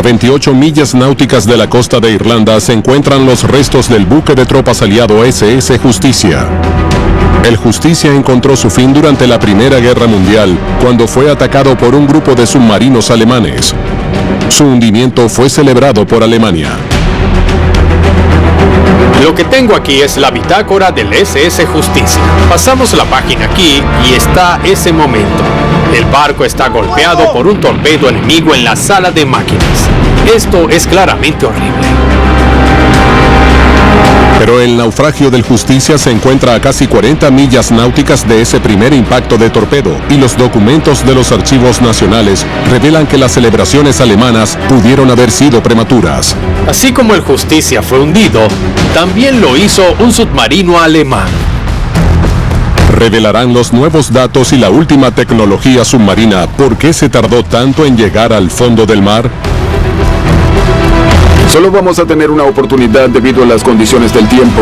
A 28 millas náuticas de la costa de Irlanda se encuentran los restos del buque de tropas aliado SS Justicia. El Justicia encontró su fin durante la Primera Guerra Mundial, cuando fue atacado por un grupo de submarinos alemanes. Su hundimiento fue celebrado por Alemania. Lo que tengo aquí es la bitácora del SS Justicia. Pasamos la página aquí y está ese momento. El barco está golpeado por un torpedo enemigo en la sala de máquinas. Esto es claramente horrible. Pero el naufragio del Justicia se encuentra a casi 40 millas náuticas de ese primer impacto de torpedo, y los documentos de los archivos nacionales revelan que las celebraciones alemanas pudieron haber sido prematuras. Así como el Justicia fue hundido, también lo hizo un submarino alemán. Revelarán los nuevos datos y la última tecnología submarina. ¿Por qué se tardó tanto en llegar al fondo del mar? Solo vamos a tener una oportunidad debido a las condiciones del tiempo.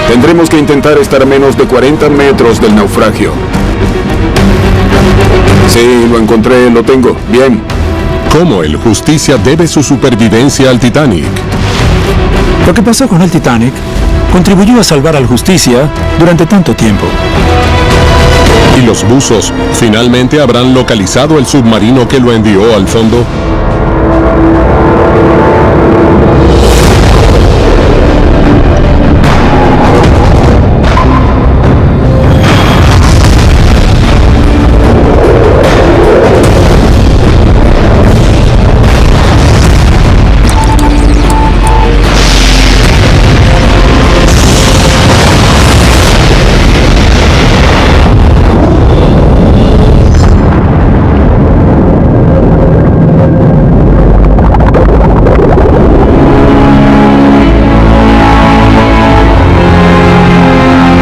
Tendremos que intentar estar a menos de 40 metros del naufragio. Sí, lo encontré, lo tengo. Bien. ¿Cómo el Justicia debe su supervivencia al Titanic? Lo que pasó con el Titanic contribuyó a salvar al Justicia durante tanto tiempo. ¿Y los buzos finalmente habrán localizado el submarino que lo envió al fondo?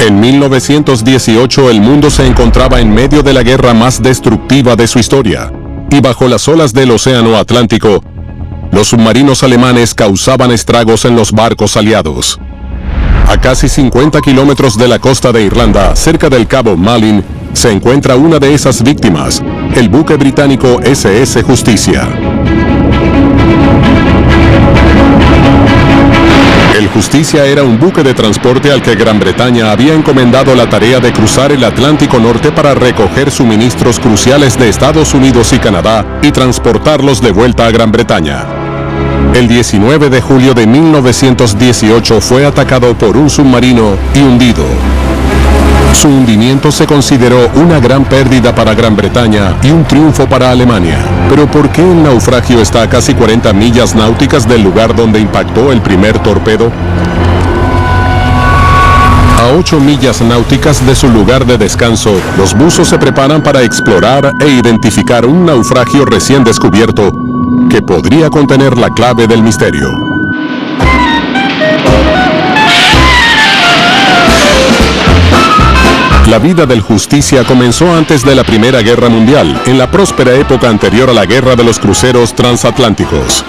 En 1918 el mundo se encontraba en medio de la guerra más destructiva de su historia, y bajo las olas del Océano Atlántico, los submarinos alemanes causaban estragos en los barcos aliados. A casi 50 kilómetros de la costa de Irlanda, cerca del Cabo Malin, se encuentra una de esas víctimas, el buque británico SS Justicia. El Justicia era un buque de transporte al que Gran Bretaña había encomendado la tarea de cruzar el Atlántico Norte para recoger suministros cruciales de Estados Unidos y Canadá y transportarlos de vuelta a Gran Bretaña. El 19 de julio de 1918 fue atacado por un submarino y hundido. Su hundimiento se consideró una gran pérdida para Gran Bretaña y un triunfo para Alemania. Pero ¿por qué el naufragio está a casi 40 millas náuticas del lugar donde impactó el primer torpedo? A 8 millas náuticas de su lugar de descanso, los buzos se preparan para explorar e identificar un naufragio recién descubierto que podría contener la clave del misterio. La vida del Justicia comenzó antes de la Primera Guerra Mundial, en la próspera época anterior a la guerra de los cruceros transatlánticos.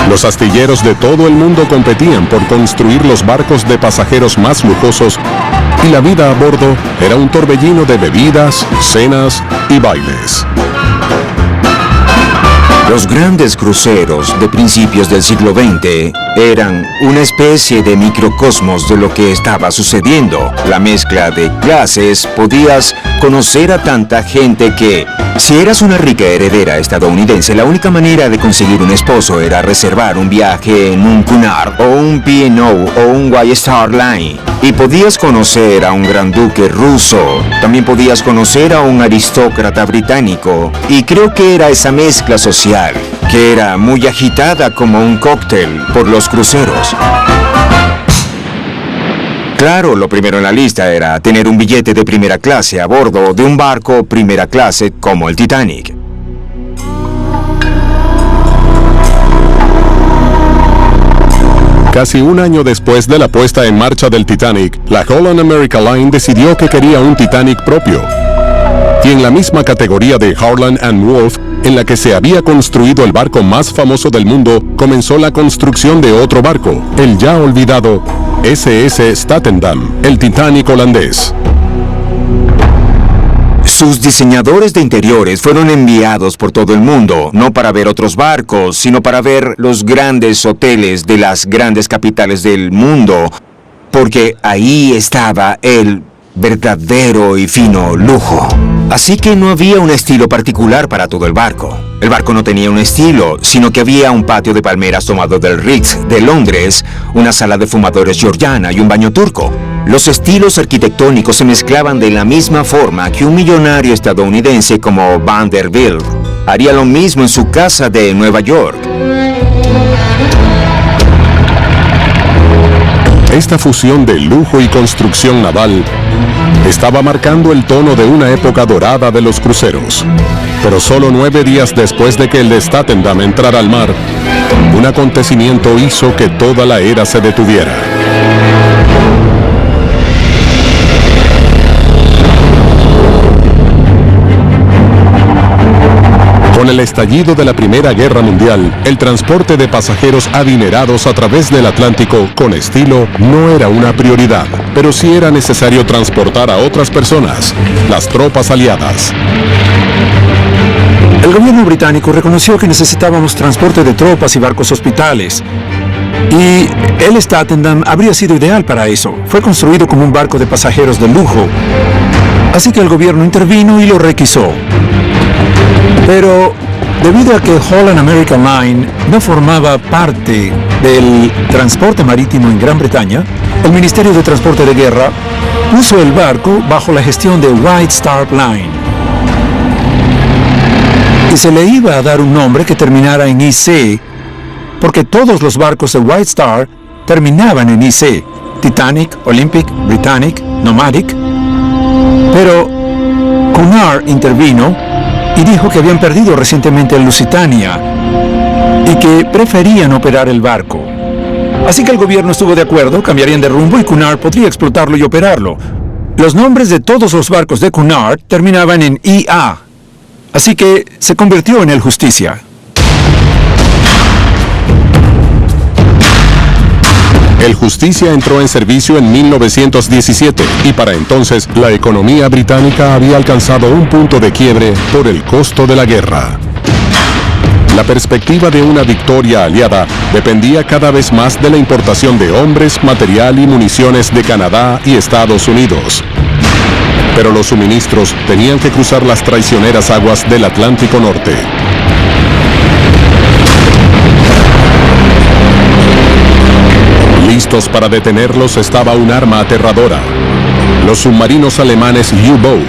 Los astilleros de todo el mundo competían por construir los barcos de pasajeros más lujosos, y la vida a bordo era un torbellino de bebidas, cenas y bailes. Los grandes cruceros de principios del siglo XX eran una especie de microcosmos de lo que estaba sucediendo. La mezcla de clases, podías conocer a tanta gente que, si eras una rica heredera estadounidense, la única manera de conseguir un esposo era reservar un viaje en un Cunard o un P&O o un White Star Line. Y podías conocer a un gran duque ruso, también podías conocer a un aristócrata británico. Y creo que era esa mezcla social, que era muy agitada como un cóctel por los cruceros. Claro, lo primero en la lista era tener un billete de primera clase a bordo de un barco primera clase como el Titanic. Casi un año después de la puesta en marcha del Titanic, la Holland America Line decidió que quería un Titanic propio. Y en la misma categoría de Harland and Wolff, en la que se había construido el barco más famoso del mundo, comenzó la construcción de otro barco, el ya olvidado SS Statendam, el Titanic holandés. Sus diseñadores de interiores fueron enviados por todo el mundo, no para ver otros barcos, sino para ver los grandes hoteles de las grandes capitales del mundo, porque ahí estaba el verdadero y fino lujo. Así que no había un estilo particular para todo el barco. El barco no tenía un estilo, sino que había un patio de palmeras tomado del Ritz de Londres, una sala de fumadores georgiana y un baño turco. Los estilos arquitectónicos se mezclaban de la misma forma que un millonario estadounidense como Vanderbilt haría lo mismo en su casa de Nueva York. Esta fusión de lujo y construcción naval estaba marcando el tono de una época dorada de los cruceros. Pero solo 9 días después de que el de Statendam entrara al mar, un acontecimiento hizo que toda la era se detuviera. Con el estallido de la Primera Guerra Mundial, el transporte de pasajeros adinerados a través del Atlántico con estilo no era una prioridad, pero sí era necesario transportar a otras personas, las tropas aliadas. El gobierno británico reconoció que necesitábamos transporte de tropas y barcos hospitales. Y el Statendam habría sido ideal para eso. Fue construido como un barco de pasajeros de lujo. Así que el gobierno intervino y lo requisó. Pero debido a que Holland American Line no formaba parte del transporte marítimo en Gran Bretaña, el Ministerio de Transporte de Guerra puso el barco bajo la gestión de White Star Line. Y se le iba a dar un nombre que terminara en IC, porque todos los barcos de White Star terminaban en IC: Titanic, Olympic, Britannic, Nomadic. Pero Cunard intervino y dijo que habían perdido recientemente el Lusitania y que preferían operar el barco. Así que el gobierno estuvo de acuerdo, cambiarían de rumbo y Cunard podría explotarlo y operarlo. Los nombres de todos los barcos de Cunard terminaban en IA, así que se convirtió en el Justicia. El Justicia entró en servicio en 1917 y para entonces la economía británica había alcanzado un punto de quiebre por el costo de la guerra. La perspectiva de una victoria aliada dependía cada vez más de la importación de hombres, material y municiones de Canadá y Estados Unidos. Pero los suministros tenían que cruzar las traicioneras aguas del Atlántico Norte. Listos para detenerlos estaba un arma aterradora: los submarinos alemanes U-Boat,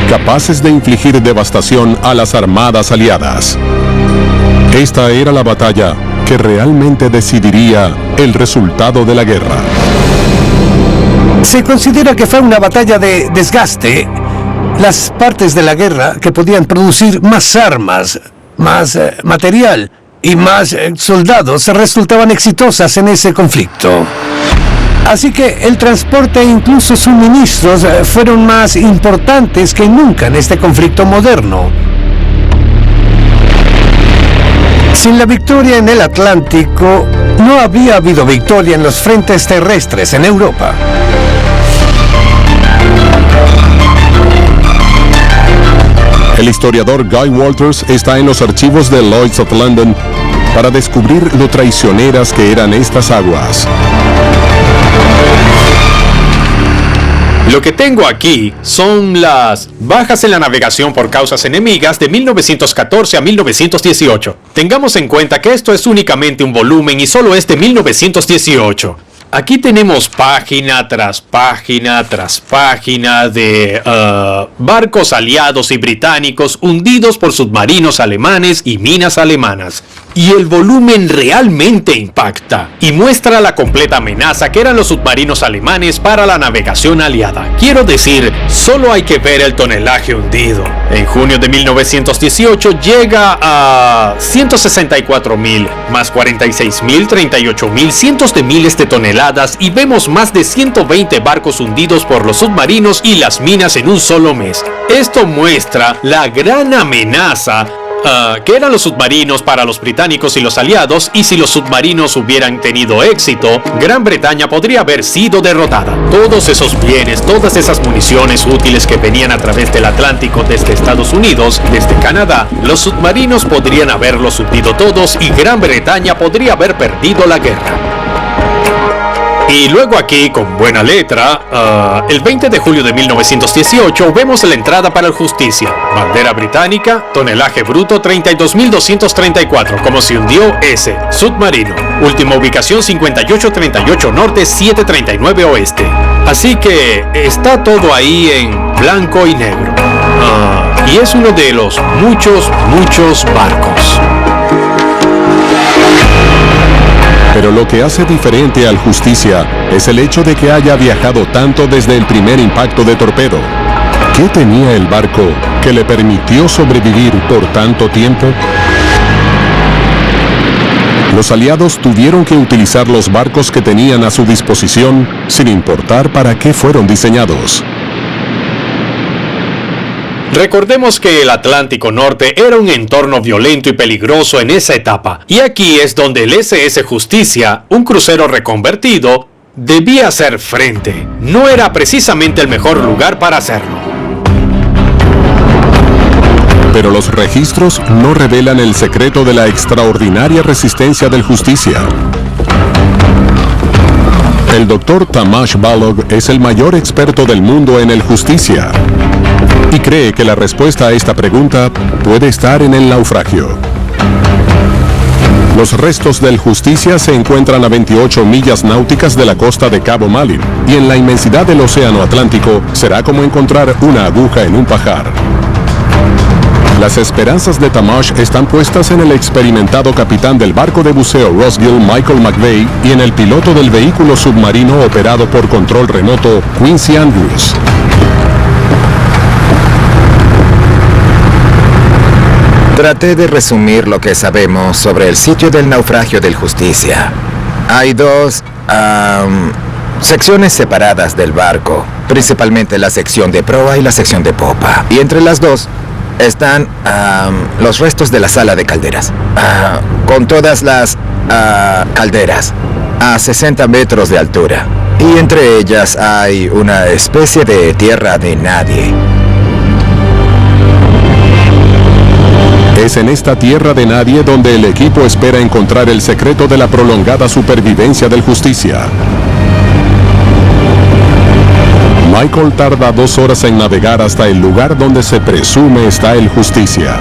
capaces de infligir devastación a las armadas aliadas. Esta era la batalla que realmente decidiría el resultado de la guerra. Se considera que fue una batalla de desgaste. Las partes de la guerra que podían producir más armas, más material y más soldados resultaban exitosas en ese conflicto. Así que el transporte e incluso suministros fueron más importantes que nunca en este conflicto moderno. Sin la victoria en el Atlántico, no habría habido victoria en los frentes terrestres en Europa. El historiador Guy Walters está en los archivos de Lloyd's of London para descubrir lo traicioneras que eran estas aguas. Lo que tengo aquí son las bajas en la navegación por causas enemigas de 1914 a 1918. Tengamos en cuenta que esto es únicamente un volumen y solo es de 1918. Aquí tenemos página tras página tras página de barcos aliados y británicos hundidos por submarinos alemanes y minas alemanas. Y el volumen realmente impacta y muestra la completa amenaza que eran los submarinos alemanes para la navegación aliada. Quiero decir, solo hay que ver el tonelaje hundido. En junio de 1918 llega a 164.000, más 46.000, 38.000, cientos de miles de toneladas y vemos más de 120 barcos hundidos por los submarinos y las minas en un solo mes. Esto muestra la gran amenaza ¿Qué eran los submarinos para los británicos y los aliados? Y si los submarinos hubieran tenido éxito, Gran Bretaña podría haber sido derrotada. Todos esos bienes, todas esas municiones útiles que venían a través del Atlántico desde Estados Unidos, desde Canadá, los submarinos podrían haberlos hundido todos y Gran Bretaña podría haber perdido la guerra. Y luego aquí, con buena letra, el 20 de julio de 1918 vemos la entrada para el Justicia. Bandera británica, tonelaje bruto 32.234, como se hundió ese submarino. Última ubicación 5838 norte, 739 oeste. Así que está todo ahí en blanco y negro. Y es uno de los muchos barcos. Pero lo que hace diferente al Justicia es el hecho de que haya viajado tanto desde el primer impacto de torpedo. ¿Qué tenía el barco que le permitió sobrevivir por tanto tiempo? Los aliados tuvieron que utilizar los barcos que tenían a su disposición, sin importar para qué fueron diseñados. Recordemos que el Atlántico Norte era un entorno violento y peligroso en esa etapa, y aquí es donde el SS Justicia, un crucero reconvertido, debía hacer frente. No era precisamente el mejor lugar para hacerlo. Pero los registros no revelan el secreto de la extraordinaria resistencia del Justicia. El Dr. Tamas Balog es el mayor experto del mundo en el Justicia y cree que la respuesta a esta pregunta puede estar en el naufragio. Los restos del Justicia se encuentran a 28 millas náuticas de la costa de Cabo Malin, y en la inmensidad del océano Atlántico será como encontrar una aguja en un pajar. Las esperanzas de Tamas están puestas en el experimentado capitán del barco de buceo Rossgill, Michael McVeigh, y en el piloto del vehículo submarino operado por control remoto, Quincy Andrews. Traté de resumir lo que sabemos sobre el sitio del naufragio del Justicia. Hay dos secciones separadas del barco, principalmente la sección de proa y la sección de popa. Y entre las dos están los restos de la sala de calderas, con todas las calderas a 60 metros de altura. Y entre ellas hay una especie de tierra de nadie. Es en esta tierra de nadie donde el equipo espera encontrar el secreto de la prolongada supervivencia del Justicia. Michael tarda 2 horas en navegar hasta el lugar donde se presume está el Justicia.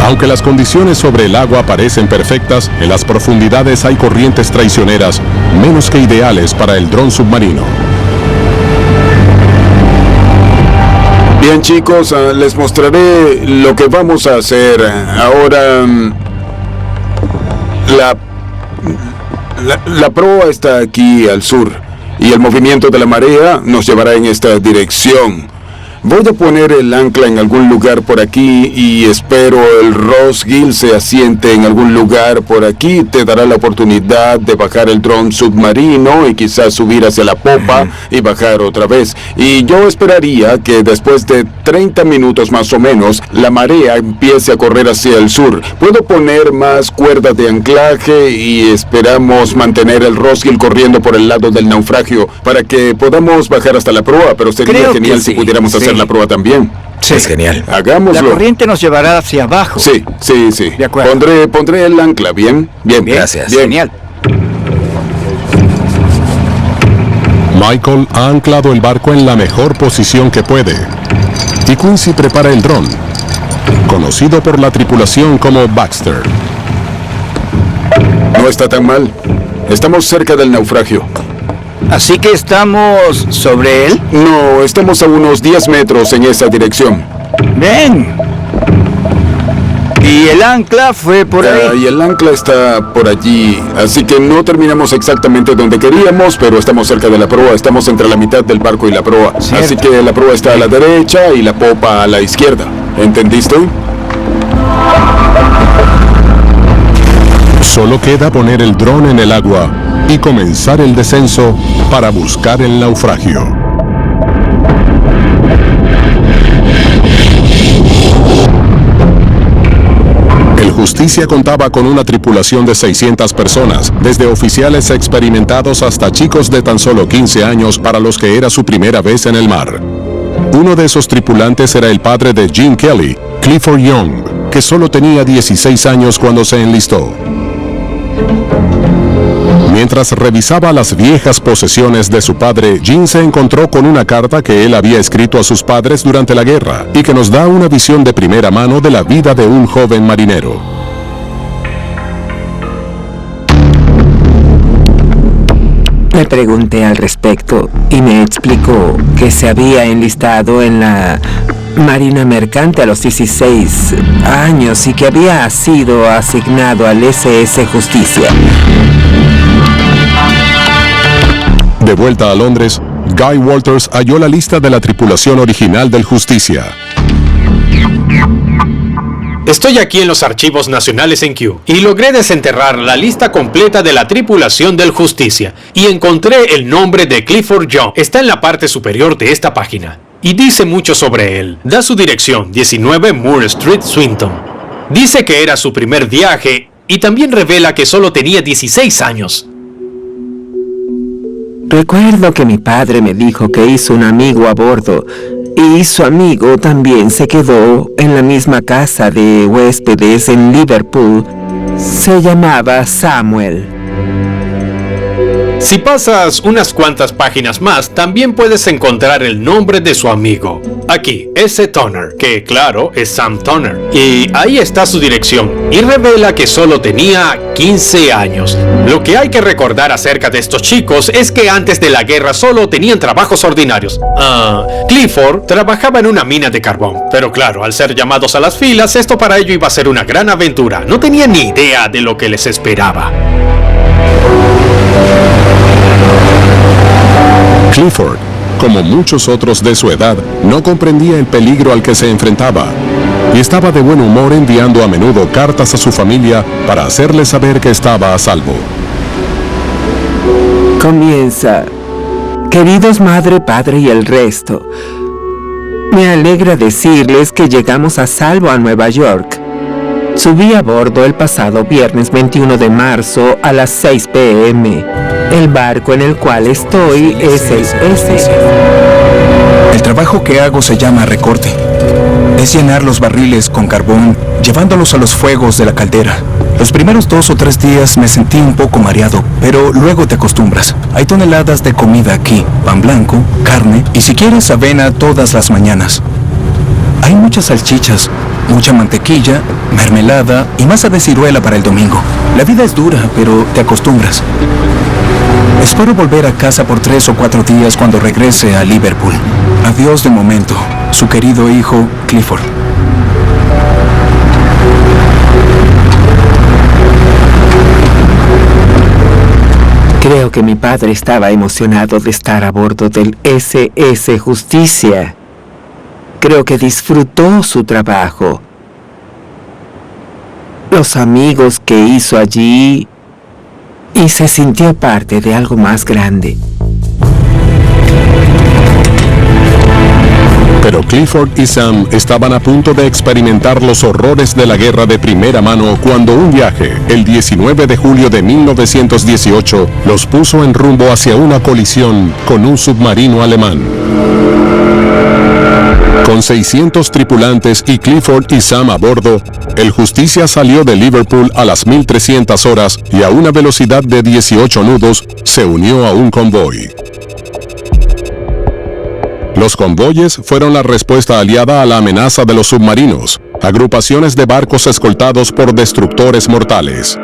Aunque las condiciones sobre el agua parecen perfectas, en las profundidades hay corrientes traicioneras, menos que ideales para el dron submarino. Bien, chicos, les mostraré lo que vamos a hacer. Ahora, la proa está aquí al sur y el movimiento de la marea nos llevará en esta dirección. Voy a poner el ancla en algún lugar por aquí y espero el Rossgill se asiente en algún lugar por aquí. Te dará la oportunidad de bajar el dron submarino y quizás subir hacia la popa y bajar otra vez. Y yo esperaría que después de 30 minutos más o menos, la marea empiece a correr hacia el sur. Puedo poner más cuerdas de anclaje y esperamos mantener el Rossgill corriendo por el lado del naufragio para que podamos bajar hasta la proa, pero sería genial si pudiéramos hacer la proa también. Sí. Es genial. Hagámoslo. La corriente nos llevará hacia abajo. Sí. De acuerdo. Pondré el ancla, ¿bien? Bien, gracias. Bien. Genial. Michael ha anclado el barco en la mejor posición que puede. Y Quincy prepara el dron, conocido por la tripulación como Baxter. No está tan mal. Estamos cerca del naufragio. Así que estamos sobre él. No, estamos a unos 10 metros en esa dirección. Ven. Y el ancla fue por ahí. Y el ancla está por allí. Así que no terminamos exactamente donde queríamos, pero estamos cerca de la proa. Estamos entre la mitad del barco y la proa. Cierto. Así que la proa está a la derecha y la popa a la izquierda. ¿Entendiste? Solo queda poner el dron en el agua y comenzar el descenso para buscar el naufragio. Justicia contaba con una tripulación de 600 personas, desde oficiales experimentados hasta chicos de tan solo 15 años para los que era su primera vez en el mar. Uno de esos tripulantes era el padre de Gene Kelly, Clifford Young, que solo tenía 16 años cuando se enlistó. Mientras revisaba las viejas posesiones de su padre, Gene se encontró con una carta que él había escrito a sus padres durante la guerra y que nos da una visión de primera mano de la vida de un joven marinero. Le pregunté al respecto y me explicó que se había enlistado en la Marina Mercante a los 16 años y que había sido asignado al SS Justicia. De vuelta a Londres, Guy Walters halló la lista de la tripulación original del Justicia. Estoy aquí en los archivos nacionales en Kew y logré desenterrar la lista completa de la tripulación del Justicia y encontré el nombre de Clifford Young. Está en la parte superior de esta página y dice mucho sobre él. Da su dirección, 19 Moore Street, Swinton. Dice que era su primer viaje y también revela que solo tenía 16 años. Recuerdo que mi padre me dijo que hizo un amigo a bordo y su amigo también se quedó en la misma casa de huéspedes en Liverpool. Se llamaba Samuel. Si pasas unas cuantas páginas más, también puedes encontrar el nombre de su amigo. Aquí, S. Turner, que claro, es Sam Turner. Y ahí está su dirección, y revela que solo tenía 15 años. Lo que hay que recordar acerca de estos chicos es que antes de la guerra solo tenían trabajos ordinarios. Clifford trabajaba en una mina de carbón, pero claro, al ser llamados a las filas, esto para ellos iba a ser una gran aventura. No tenían ni idea de lo que les esperaba. Clifford, como muchos otros de su edad, no comprendía el peligro al que se enfrentaba y estaba de buen humor enviando a menudo cartas a su familia para hacerle saber que estaba a salvo. Comienza. Queridos madre, padre y el resto, me alegra decirles que llegamos a salvo a Nueva York. Subí a bordo el pasado viernes 21 de marzo a las 6 p.m. El barco en el cual estoy es el SS. El trabajo que hago se llama recorte. Es llenar los barriles con carbón, llevándolos a los fuegos de la caldera. Los primeros 2 o 3 días me sentí un poco mareado, pero luego te acostumbras. Hay toneladas de comida aquí, pan blanco, carne y si quieres avena todas las mañanas. Hay muchas salchichas, mucha mantequilla, mermelada y masa de ciruela para el domingo. La vida es dura, pero te acostumbras. Espero volver a casa por 3 o 4 días cuando regrese a Liverpool. Adiós de momento, su querido hijo Clifford. Creo que mi padre estaba emocionado de estar a bordo del SS Justicia. Creo que disfrutó su trabajo. Los amigos que hizo allí y se sintió parte de algo más grande. Pero Clifford y Sam estaban a punto de experimentar los horrores de la guerra de primera mano cuando un viaje, el 19 de julio de 1918, los puso en rumbo hacia una colisión con un submarino alemán. Con 600 tripulantes y Clifford y Sam a bordo, el Justicia salió de Liverpool a las 1300 horas y a una velocidad de 18 nudos se unió a un convoy. Los convoyes fueron la respuesta aliada a la amenaza de los submarinos, agrupaciones de barcos escoltados por destructores mortales.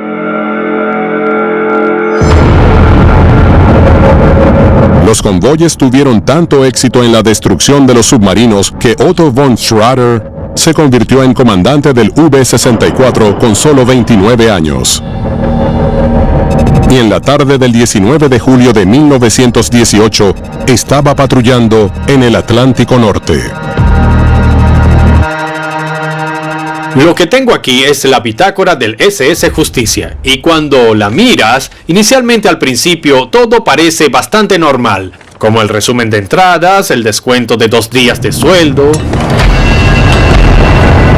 Los convoyes tuvieron tanto éxito en la destrucción de los submarinos que Otto von Schrader se convirtió en comandante del V-64 con solo 29 años. Y en la tarde del 19 de julio de 1918 estaba patrullando en el Atlántico Norte. Lo que tengo aquí es la bitácora del SS Justicia, y cuando la miras, inicialmente al principio todo parece bastante normal, como el resumen de entradas, el descuento de 2 días de sueldo.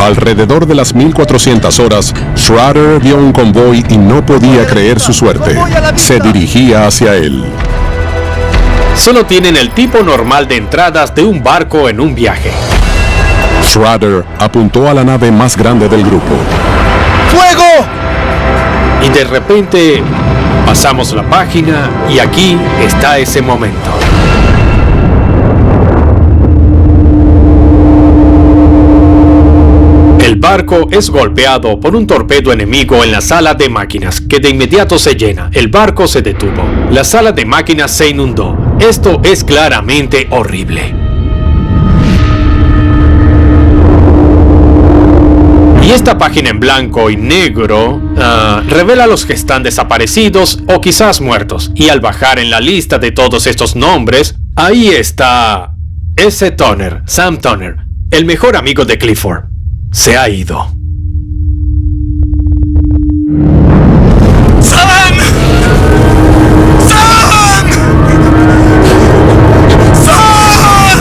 Alrededor de las 1400 horas, Schrader vio un convoy y no podía creer su suerte. Se dirigía hacia él. Solo tienen el tipo normal de entradas de un barco en un viaje. Schrader apuntó a la nave más grande del grupo. ¡Fuego! Y de repente pasamos la página y aquí está ese momento. El barco es golpeado por un torpedo enemigo en la sala de máquinas, que de inmediato se llena. El barco se detuvo. La sala de máquinas se inundó. Esto es claramente horrible. Y esta página en blanco y negro revela a los que están desaparecidos o quizás muertos. Y al bajar en la lista de todos estos nombres, ahí está S. Toner, Sam Toner, el mejor amigo de Clifford. Se ha ido. ¡Sam! ¡Sam! ¡Sam!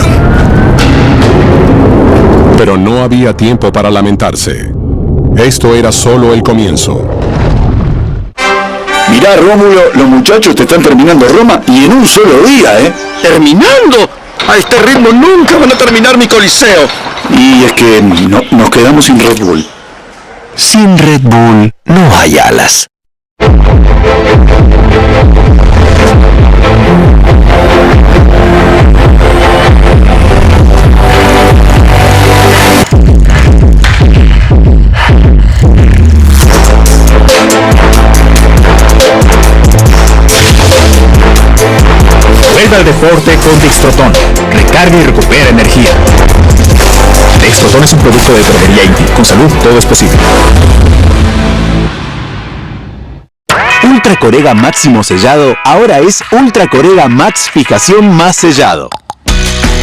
Pero no había tiempo para lamentarse. Esto era solo el comienzo. Mirá, Rómulo, los muchachos te están terminando Roma y en un solo día, ¿eh? ¿Terminando? A este ritmo nunca van a terminar mi coliseo. Y es que nos quedamos sin Red Bull. Sin Red Bull no hay alas. Vuelve al deporte con Dextrotón. Recarga y recupera energía. Dextrotón es un producto de droguería Inti. Con salud todo es posible. Ultra Corega Máximo Sellado ahora es Ultra Corega Max Fijación Más Sellado.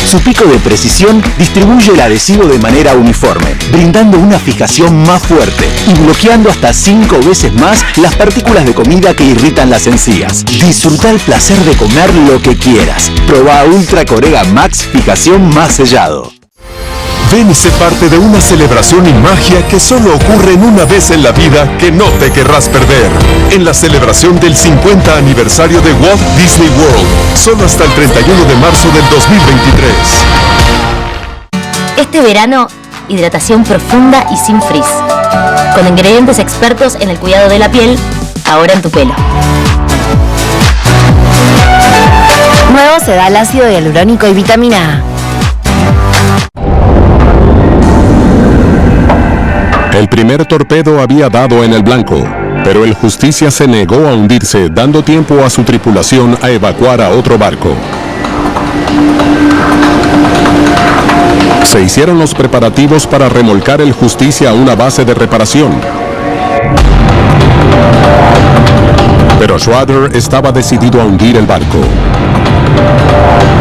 Su pico de precisión distribuye el adhesivo de manera uniforme, brindando una fijación más fuerte y bloqueando hasta 5 veces más las partículas de comida que irritan las encías. Disfruta el placer de comer lo que quieras. Proba Ultra Corega Max Fijación Más Sellado. Ven y sé parte de una celebración y magia que solo ocurren una vez en la vida que no te querrás perder. En la celebración del 50 aniversario de Walt Disney World, solo hasta el 31 de marzo del 2023. Este verano, hidratación profunda y sin frizz. Con ingredientes expertos en el cuidado de la piel, ahora en tu pelo. Nuevo Sedal ácido hialurónico y vitamina A. El primer torpedo había dado en el blanco, pero el Justicia se negó a hundirse, dando tiempo a su tripulación a evacuar a otro barco. Se hicieron los preparativos para remolcar el Justicia a una base de reparación. Pero Schrader estaba decidido a hundir el barco.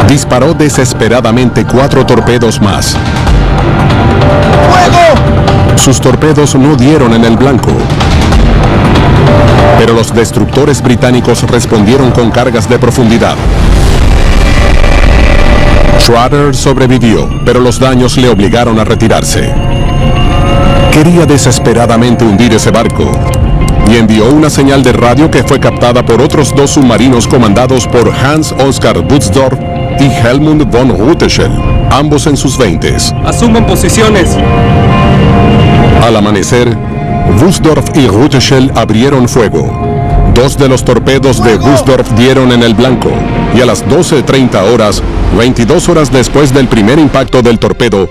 Disparó desesperadamente 4 torpedos más. ¡Fuego! Sus torpedos no dieron en el blanco. Pero los destructores británicos respondieron con cargas de profundidad. Schrader sobrevivió, pero los daños le obligaron a retirarse. Quería desesperadamente hundir ese barco y envió una señal de radio que fue captada por otros 2 submarinos comandados por Hans Oskar Buxdorf y Helmut von Rütteschel, ambos en sus 20s. Asuman posiciones. Al amanecer, Buxdorf y Rütteschel abrieron fuego. 2 de los torpedos de Buxdorf dieron en el blanco y a las 12:30 horas, 22 horas después del primer impacto del torpedo,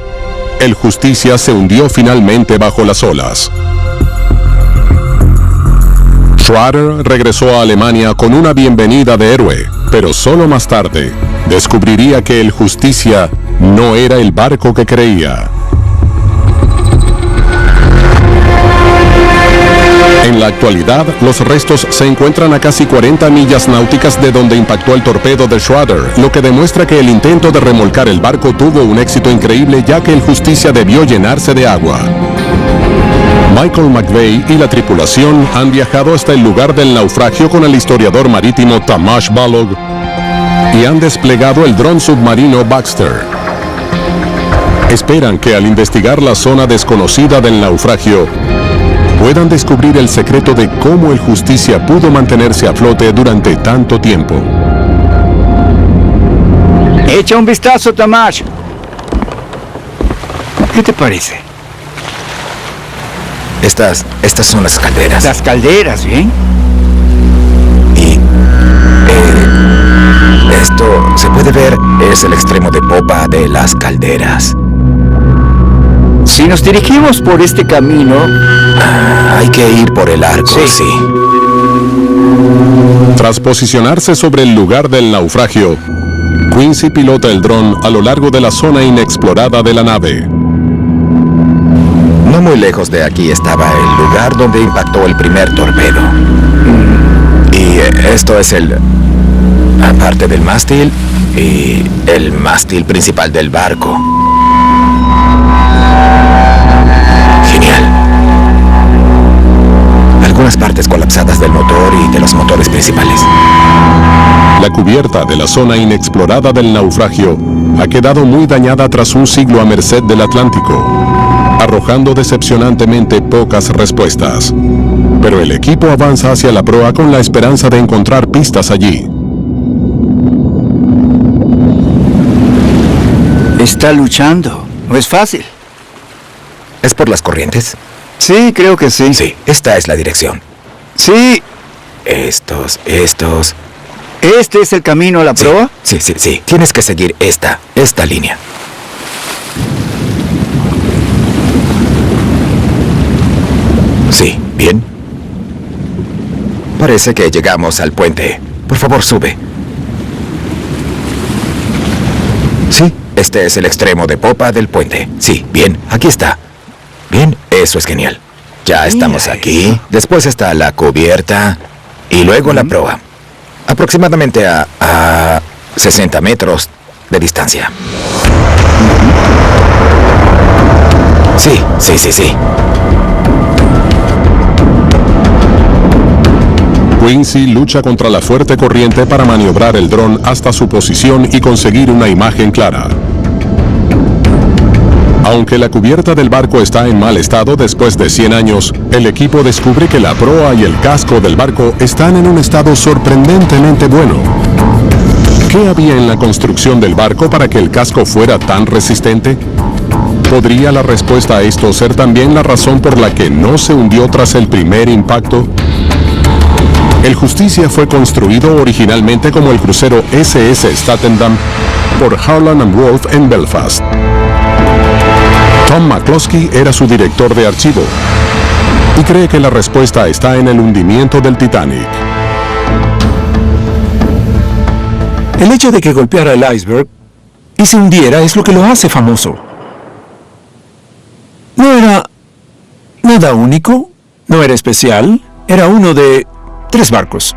el Justicia se hundió finalmente bajo las olas. Schrader regresó a Alemania con una bienvenida de héroe, pero solo más tarde descubriría que el Justicia no era el barco que creía. En la actualidad, los restos se encuentran a casi 40 millas náuticas de donde impactó el torpedo de Schrader, lo que demuestra que el intento de remolcar el barco tuvo un éxito increíble, ya que el Justicia debió llenarse de agua. Michael McVeigh y la tripulación han viajado hasta el lugar del naufragio con el historiador marítimo Tamás Balog y han desplegado el dron submarino Baxter. Esperan que al investigar la zona desconocida del naufragio, puedan descubrir el secreto de cómo el Justicia pudo mantenerse a flote durante tanto tiempo. Echa un vistazo, Tamash. ¿Qué te parece? Estas son las calderas. Las calderas, ¿bien? Y esto, se puede ver, es el extremo de popa de las calderas. Si nos dirigimos por este camino... hay que ir por el arco, sí. Tras posicionarse sobre el lugar del naufragio, Quincy pilota el dron a lo largo de la zona inexplorada de la nave. No muy lejos de aquí estaba el lugar donde impactó el primer torpedo. Y esto es aparte del mástil y el mástil principal del barco. Genial. Algunas partes colapsadas del motor y de los motores principales. La cubierta de la zona inexplorada del naufragio ha quedado muy dañada tras un siglo a merced del Atlántico, arrojando decepcionantemente pocas respuestas. Pero el equipo avanza hacia la proa con la esperanza de encontrar pistas allí. Está luchando. No es fácil. ¿Es por las corrientes? Sí, creo que sí. Sí, esta es la dirección. Sí. Estos. ¿Este es el camino a la proa? Sí. Tienes que seguir esta línea. Sí, bien. Parece que llegamos al puente. Por favor, sube. Sí, este es el extremo de popa del puente. Sí, bien, aquí está. Bien, eso es genial. Ya estamos aquí. Después está la cubierta y luego la proa. Aproximadamente a 60 metros de distancia. Sí. Quincy lucha contra la fuerte corriente para maniobrar el dron hasta su posición y conseguir una imagen clara. Aunque la cubierta del barco está en mal estado después de 100 años, el equipo descubre que la proa y el casco del barco están en un estado sorprendentemente bueno. ¿Qué había en la construcción del barco para que el casco fuera tan resistente? ¿Podría la respuesta a esto ser también la razón por la que no se hundió tras el primer impacto? El Justicia fue construido originalmente como el crucero SS Statendam por Harland & Wolff en Belfast. Tom McCloskey era su director de archivo y cree que la respuesta está en el hundimiento del Titanic. El hecho de que golpeara el iceberg y se hundiera es lo que lo hace famoso. No era nada único, no era especial, era uno de 3 barcos.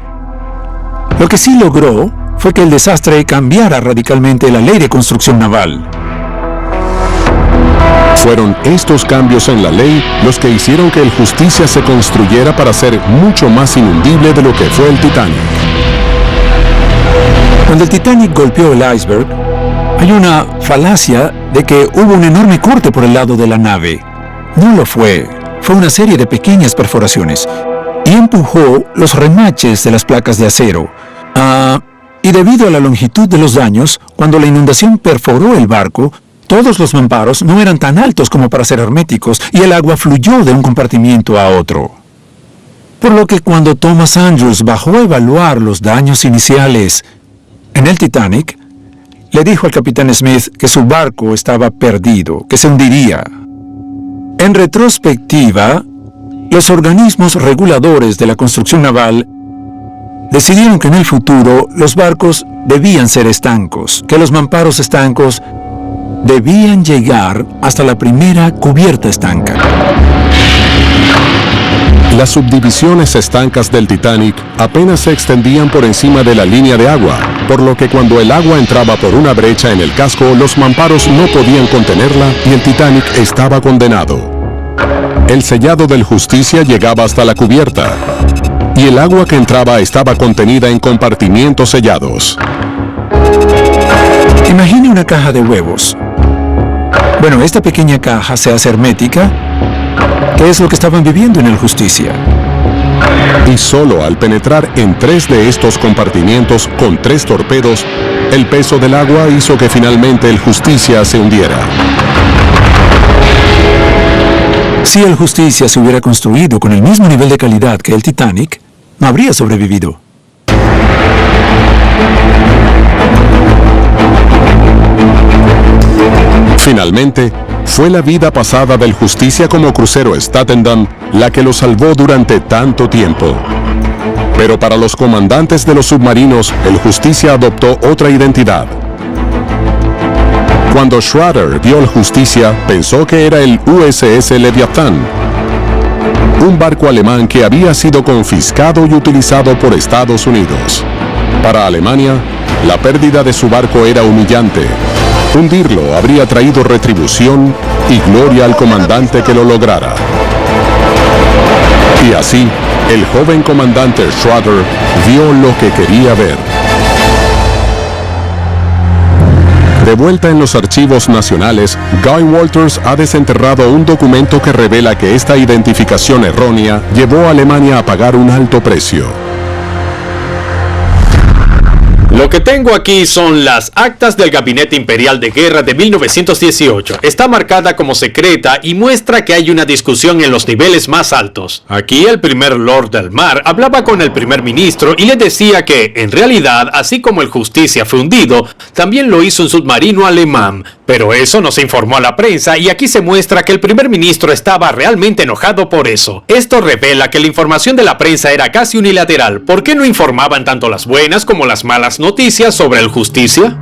Lo que sí logró fue que el desastre cambiara radicalmente la ley de construcción naval. Fueron estos cambios en la ley los que hicieron que el Justicia se construyera para ser mucho más inundible de lo que fue el Titanic. Cuando el Titanic golpeó el iceberg, hay una falacia de que hubo un enorme corte por el lado de la nave. No lo fue. Fue una serie de pequeñas perforaciones y empujó los remaches de las placas de acero. Y debido a la longitud de los daños, cuando la inundación perforó el barco, todos los mamparos no eran tan altos como para ser herméticos y el agua fluyó de un compartimiento a otro. Por lo que cuando Thomas Andrews bajó a evaluar los daños iniciales en el Titanic, le dijo al capitán Smith que su barco estaba perdido, que se hundiría. En retrospectiva, los organismos reguladores de la construcción naval decidieron que en el futuro los barcos debían ser estancos, que los mamparos estancos debían llegar hasta la primera cubierta estanca. Las subdivisiones estancas del Titanic apenas se extendían por encima de la línea de agua, por lo que cuando el agua entraba por una brecha en el casco, los mamparos no podían contenerla y el Titanic estaba condenado. El sellado del Justicia llegaba hasta la cubierta y el agua que entraba estaba contenida en compartimientos sellados. Imagine una caja de huevos. Bueno, esta pequeña caja se hace hermética. ¿Qué es lo que estaban viviendo en el Justicia? Y solo al penetrar en 3 de estos compartimientos con 3 torpedos, el peso del agua hizo que finalmente el Justicia se hundiera. Si el Justicia se hubiera construido con el mismo nivel de calidad que el Titanic, no habría sobrevivido. Finalmente, fue la vida pasada del Justicia como crucero Statendam la que lo salvó durante tanto tiempo. Pero para los comandantes de los submarinos, el Justicia adoptó otra identidad. Cuando Schrader vio el Justicia, pensó que era el USS Leviatán, un barco alemán que había sido confiscado y utilizado por Estados Unidos. Para Alemania, la pérdida de su barco era humillante. Hundirlo habría traído retribución y gloria al comandante que lo lograra. Y así, el joven comandante Schrader vio lo que quería ver. De vuelta en los archivos nacionales, Guy Walters ha desenterrado un documento que revela que esta identificación errónea llevó a Alemania a pagar un alto precio. Lo que tengo aquí son las actas del Gabinete Imperial de Guerra de 1918. Está marcada como secreta y muestra que hay una discusión en los niveles más altos. Aquí el primer Lord del Mar hablaba con el primer ministro y le decía que, en realidad, así como el Justicia fue hundido, también lo hizo un submarino alemán. Pero eso no se informó a la prensa y aquí se muestra que el primer ministro estaba realmente enojado por eso. Esto revela que la información de la prensa era casi unilateral. ¿Por qué no informaban tanto las buenas como las malas noticias sobre el Justicia?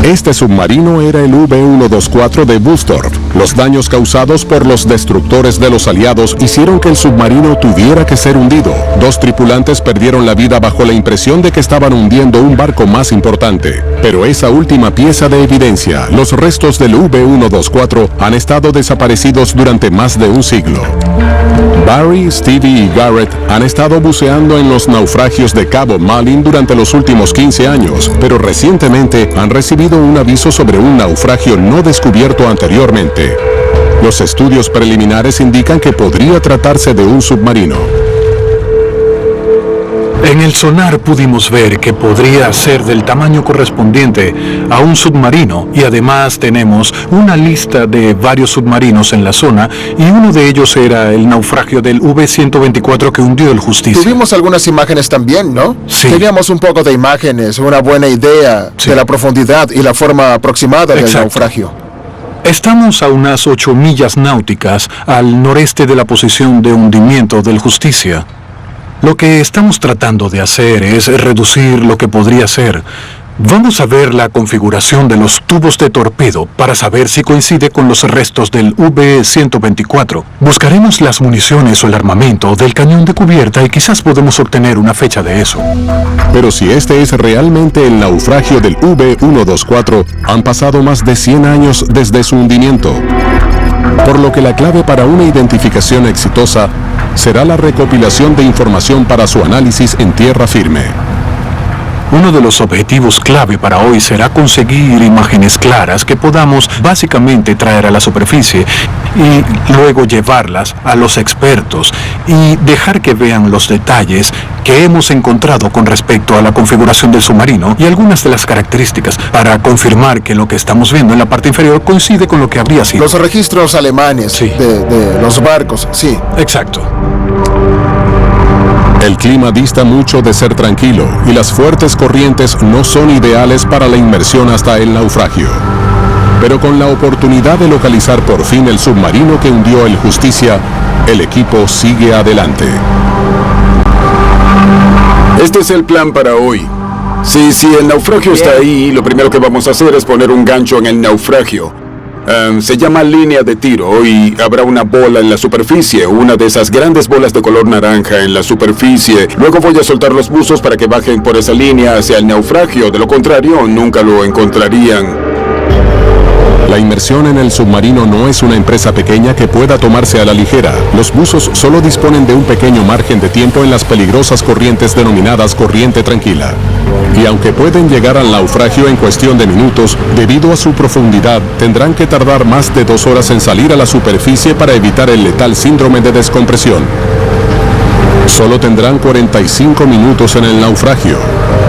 Este submarino era el V-124 de Bustorf. Los daños causados por los destructores de los aliados hicieron que el submarino tuviera que ser hundido. 2 tripulantes perdieron la vida bajo la impresión de que estaban hundiendo un barco más importante. Pero esa última pieza de evidencia, los restos del V-124, han estado desaparecidos durante más de un siglo. Barry, Stevie y Garrett han estado buceando en los naufragios de Cabo Malin durante los últimos 15 años, pero recientemente han recibido un aviso sobre un naufragio no descubierto anteriormente. Los estudios preliminares indican que podría tratarse de un submarino. En el sonar pudimos ver que podría ser del tamaño correspondiente a un submarino y además tenemos una lista de varios submarinos en la zona y uno de ellos era el naufragio del V-124 que hundió el Justicia. Tuvimos algunas imágenes también, ¿no? Sí. Teníamos un poco de imágenes, una buena idea de la profundidad y la forma aproximada del naufragio. Estamos a unas 8 millas náuticas al noreste de la posición de hundimiento del Justicia. Lo que estamos tratando de hacer es reducir lo que podría ser. Vamos a ver la configuración de los tubos de torpedo para saber si coincide con los restos del V-124. Buscaremos las municiones o el armamento del cañón de cubierta y quizás podemos obtener una fecha de eso. Pero si este es realmente el naufragio del V-124, han pasado más de 100 años desde su hundimiento. Por lo que la clave para una identificación exitosa será la recopilación de información para su análisis en tierra firme. Uno de los objetivos clave para hoy será conseguir imágenes claras que podamos básicamente traer a la superficie y luego llevarlas a los expertos y dejar que vean los detalles que hemos encontrado con respecto a la configuración del submarino y algunas de las características para confirmar que lo que estamos viendo en la parte inferior coincide con lo que habría sido. Los registros alemanes de los barcos, sí. Exacto. El clima dista mucho de ser tranquilo y las fuertes corrientes no son ideales para la inmersión hasta el naufragio. Pero con la oportunidad de localizar por fin el submarino que hundió el Justicia, el equipo sigue adelante. Este es el plan para hoy. Si el naufragio está ahí, lo primero que vamos a hacer es poner un gancho en el naufragio. Se llama línea de tiro y habrá una bola en la superficie, una de esas grandes bolas de color naranja en la superficie. Luego voy a soltar los buzos para que bajen por esa línea hacia el naufragio, de lo contrario nunca lo encontrarían. La inmersión en el submarino no es una empresa pequeña que pueda tomarse a la ligera. Los buzos solo disponen de un pequeño margen de tiempo en las peligrosas corrientes denominadas corriente tranquila. Y aunque pueden llegar al naufragio en cuestión de minutos, debido a su profundidad, tendrán que tardar más de 2 horas en salir a la superficie para evitar el letal síndrome de descompresión. Solo tendrán 45 minutos en el naufragio,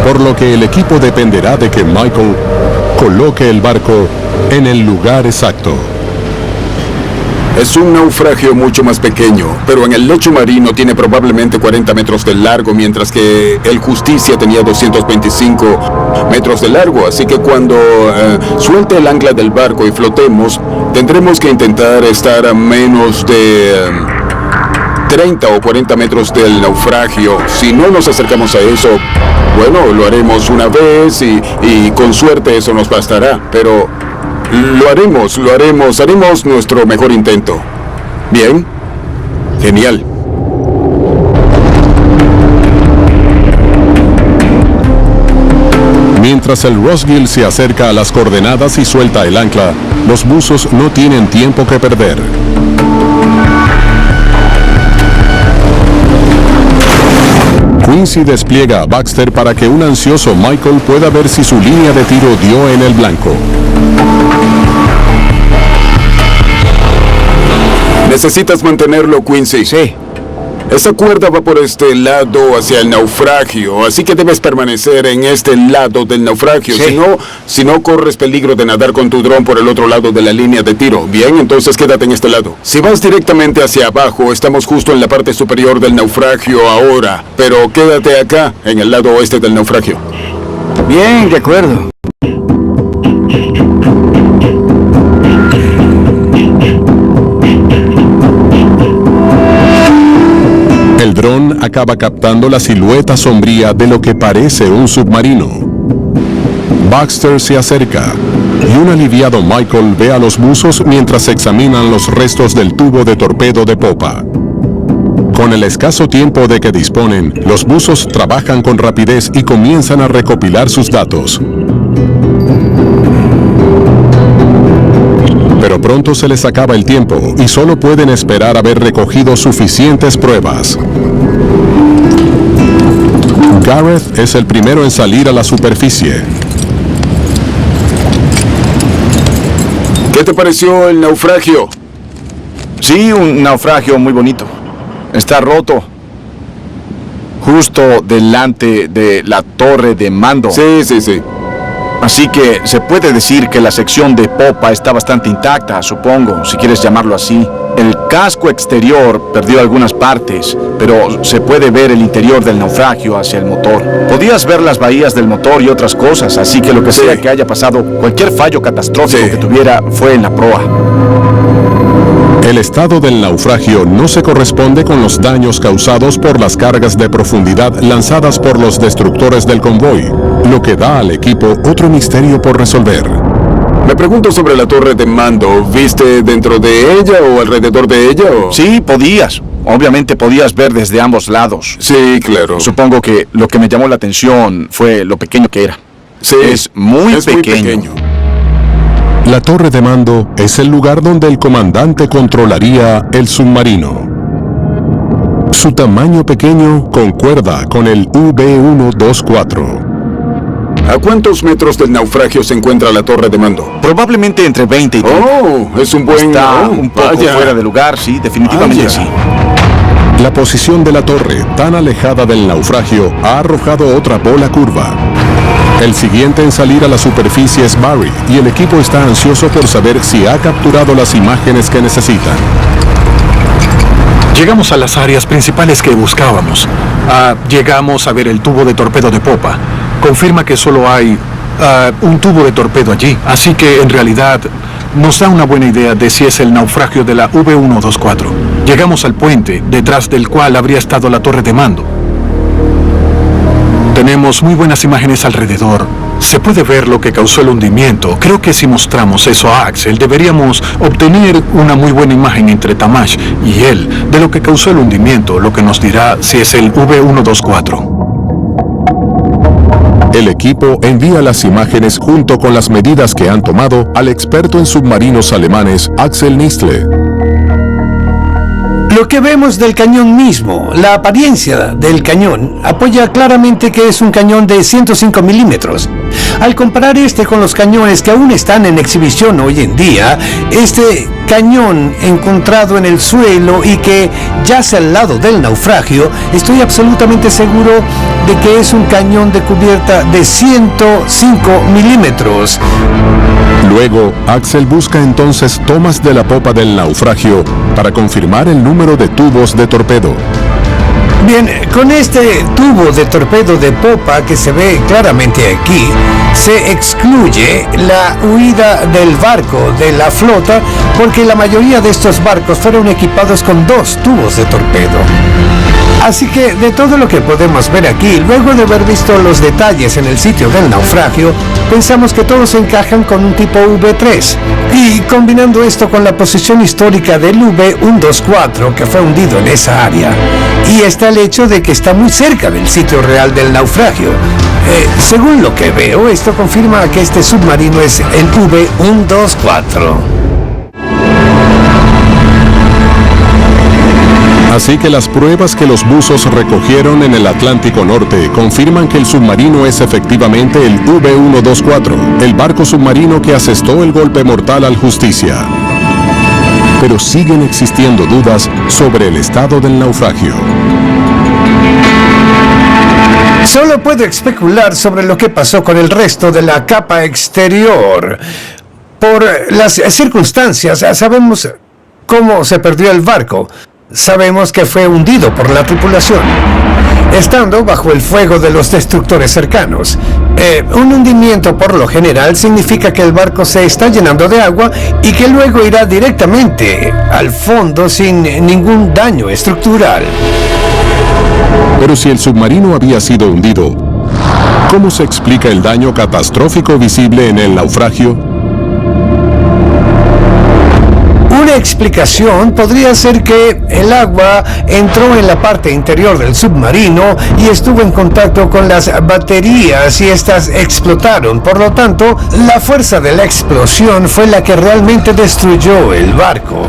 por lo que el equipo dependerá de que Michael coloque el barco en el lugar exacto. Es un naufragio mucho más pequeño, pero en el lecho marino tiene probablemente 40 metros de largo, mientras que el Justicia tenía 225 metros de largo. Así que cuando suelte el ancla del barco y flotemos, tendremos que intentar estar a menos de 30 o 40 metros del naufragio. Si no nos acercamos a eso, bueno, lo haremos una vez y con suerte eso nos bastará, pero lo haremos, haremos nuestro mejor intento. ¿Bien? Genial. Mientras el Rossgill se acerca a las coordenadas y suelta el ancla, los buzos no tienen tiempo que perder. Quincy despliega a Baxter para que un ansioso Michael pueda ver si su línea de tiro dio en el blanco. Necesitas mantenerlo, Quincy. Sí. Esa cuerda va por este lado hacia el naufragio, así que debes permanecer en este lado del naufragio. Sí. Si no corres peligro de nadar con tu dron por el otro lado de la línea de tiro. Bien, entonces quédate en este lado. Si vas directamente hacia abajo, estamos justo en la parte superior del naufragio ahora, pero quédate acá, en el lado oeste del naufragio. Bien, de acuerdo. El dron acaba captando la silueta sombría de lo que parece un submarino. Baxter se acerca y un aliviado Michael ve a los buzos mientras examinan los restos del tubo de torpedo de popa. Con el escaso tiempo de que disponen, los buzos trabajan con rapidez y comienzan a recopilar sus datos. Pero pronto se les acaba el tiempo y solo pueden esperar haber recogido suficientes pruebas. Gareth es el primero en salir a la superficie. ¿Qué te pareció el naufragio? Sí, un naufragio muy bonito. Está roto. Justo delante de la torre de mando. Sí. Así que se puede decir que la sección de popa está bastante intacta, supongo, si quieres llamarlo así. El casco exterior perdió algunas partes, pero se puede ver el interior del naufragio hacia el motor. Podías ver las bahías del motor y otras cosas, así que lo que sea que haya pasado, cualquier fallo catastrófico que tuviera fue en la proa. El estado del naufragio no se corresponde con los daños causados por las cargas de profundidad lanzadas por los destructores del convoy, lo que da al equipo otro misterio por resolver. Me pregunto sobre la torre de mando. ¿Viste dentro de ella o alrededor de ella? Sí, podías. Obviamente podías ver desde ambos lados. Sí, claro. Supongo que lo que me llamó la atención fue lo pequeño que era. Sí, es muy pequeño. La torre de mando es el lugar donde el comandante controlaría el submarino. Su tamaño pequeño concuerda con el UB-124. ¿A cuántos metros del naufragio se encuentra la torre de mando? Probablemente entre 20 y 30. Oh, es un buen... Está un poco fuera de lugar, sí, definitivamente sí. La posición de la torre, tan alejada del naufragio, ha arrojado otra bola curva. El siguiente en salir a la superficie es Barry, y el equipo está ansioso por saber si ha capturado las imágenes que necesitan. Llegamos a las áreas principales que buscábamos. Llegamos a ver el tubo de torpedo de popa. Confirma que solo hay un tubo de torpedo allí, así que en realidad nos da una buena idea de si es el naufragio de la V124. Llegamos al puente, detrás del cual habría estado la torre de mando. Tenemos muy buenas imágenes alrededor. Se puede ver lo que causó el hundimiento. Creo que si mostramos eso a Axel, deberíamos obtener una muy buena imagen entre Tamash y él de lo que causó el hundimiento, lo que nos dirá si es el V124. El equipo envía las imágenes junto con las medidas que han tomado al experto en submarinos alemanes Axel Nistle. Lo que vemos del cañón mismo, la apariencia del cañón, apoya claramente que es un cañón de 105 milímetros. Al comparar este con los cañones que aún están en exhibición hoy en día, este cañón encontrado en el suelo y que yace al lado del naufragio, estoy absolutamente seguro de que es un cañón de cubierta de 105 milímetros. Luego, Axel busca entonces tomas de la popa del naufragio para confirmar el número de tubos de torpedo. Bien, con este tubo de torpedo de popa que se ve claramente aquí, se excluye la huida del barco de la flota porque la mayoría de estos barcos fueron equipados con 2 tubos de torpedo. Así que de todo lo que podemos ver aquí, luego de haber visto los detalles en el sitio del naufragio, pensamos que todos encajan con un tipo V3. Y combinando esto con la posición histórica del V124 que fue hundido en esa área, y está el hecho de que está muy cerca del sitio real del naufragio. Según lo que veo, esto confirma que este submarino es el V124. Así que las pruebas que los buzos recogieron en el Atlántico Norte confirman que el submarino es efectivamente el V124, el barco submarino que asestó el golpe mortal al Justicia. Pero siguen existiendo dudas sobre el estado del naufragio. Solo puedo especular sobre lo que pasó con el resto de la capa exterior. Por las circunstancias, sabemos cómo se perdió el barco. Sabemos que fue hundido por la tripulación, estando bajo el fuego de los destructores cercanos. Un hundimiento por lo general significa que el barco se está llenando de agua y que luego irá directamente al fondo sin ningún daño estructural. Pero si el submarino había sido hundido, ¿cómo se explica el daño catastrófico visible en el naufragio? Una explicación podría ser que el agua entró en la parte interior del submarino y estuvo en contacto con las baterías y estas explotaron. Por lo tanto, la fuerza de la explosión fue la que realmente destruyó el barco.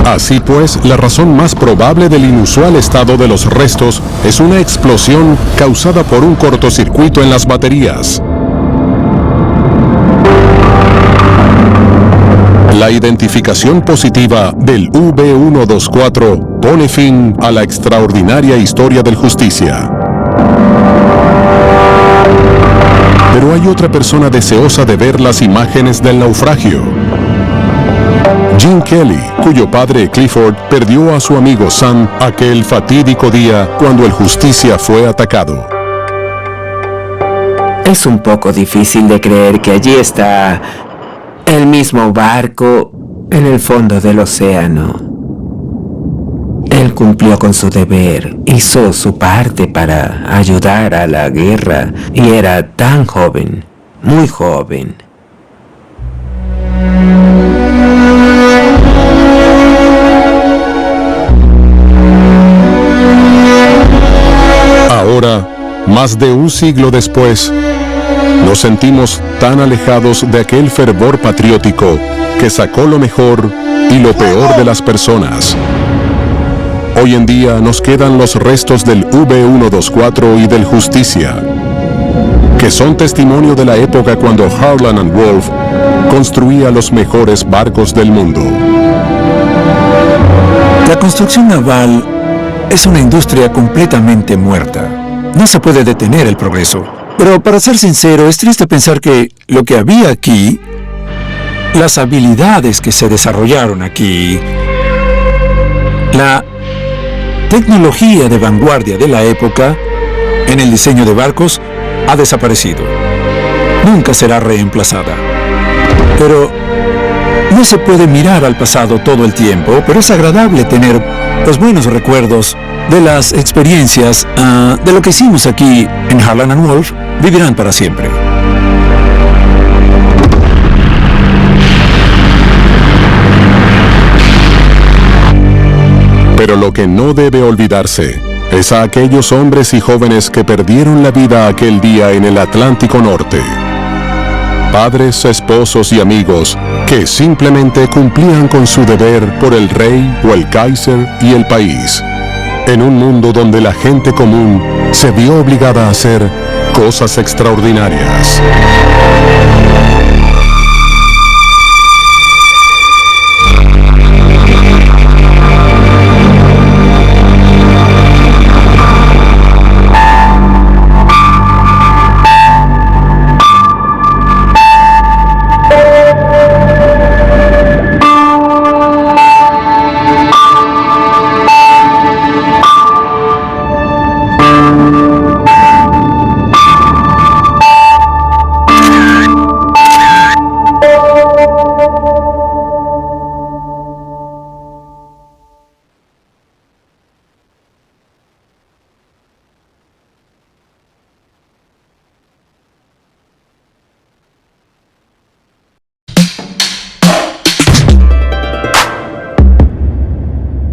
Así pues, la razón más probable del inusual estado de los restos es una explosión causada por un cortocircuito en las baterías. La identificación positiva del V124 pone fin a la extraordinaria historia del Justicia. Pero hay otra persona deseosa de ver las imágenes del naufragio. Gene Kelly, cuyo padre Clifford perdió a su amigo Sam aquel fatídico día cuando el Justicia fue atacado. Es un poco difícil de creer que allí está el mismo barco en el fondo del océano. Él cumplió con su deber, hizo su parte para ayudar a la guerra y era tan joven, muy joven. Ahora, más de un siglo después, nos sentimos tan alejados de aquel fervor patriótico que sacó lo mejor y lo peor de las personas. Hoy en día nos quedan los restos del V124 y del Justicia, que son testimonio de la época cuando Harland and Wolff construía los mejores barcos del mundo. La construcción naval es una industria completamente muerta. No se puede detener el progreso. Pero para ser sincero, es triste pensar que lo que había aquí, las habilidades que se desarrollaron aquí, la tecnología de vanguardia de la época en el diseño de barcos ha desaparecido. Nunca será reemplazada. Pero no se puede mirar al pasado todo el tiempo, pero es agradable tener los buenos recuerdos de las experiencias, de lo que hicimos aquí en Harland and Wolff, vivirán para siempre. Pero lo que no debe olvidarse es a aquellos hombres y jóvenes que perdieron la vida aquel día en el Atlántico Norte. Padres, esposos y amigos que simplemente cumplían con su deber por el rey o el Kaiser y el país, en un mundo donde la gente común se vio obligada a hacer cosas extraordinarias.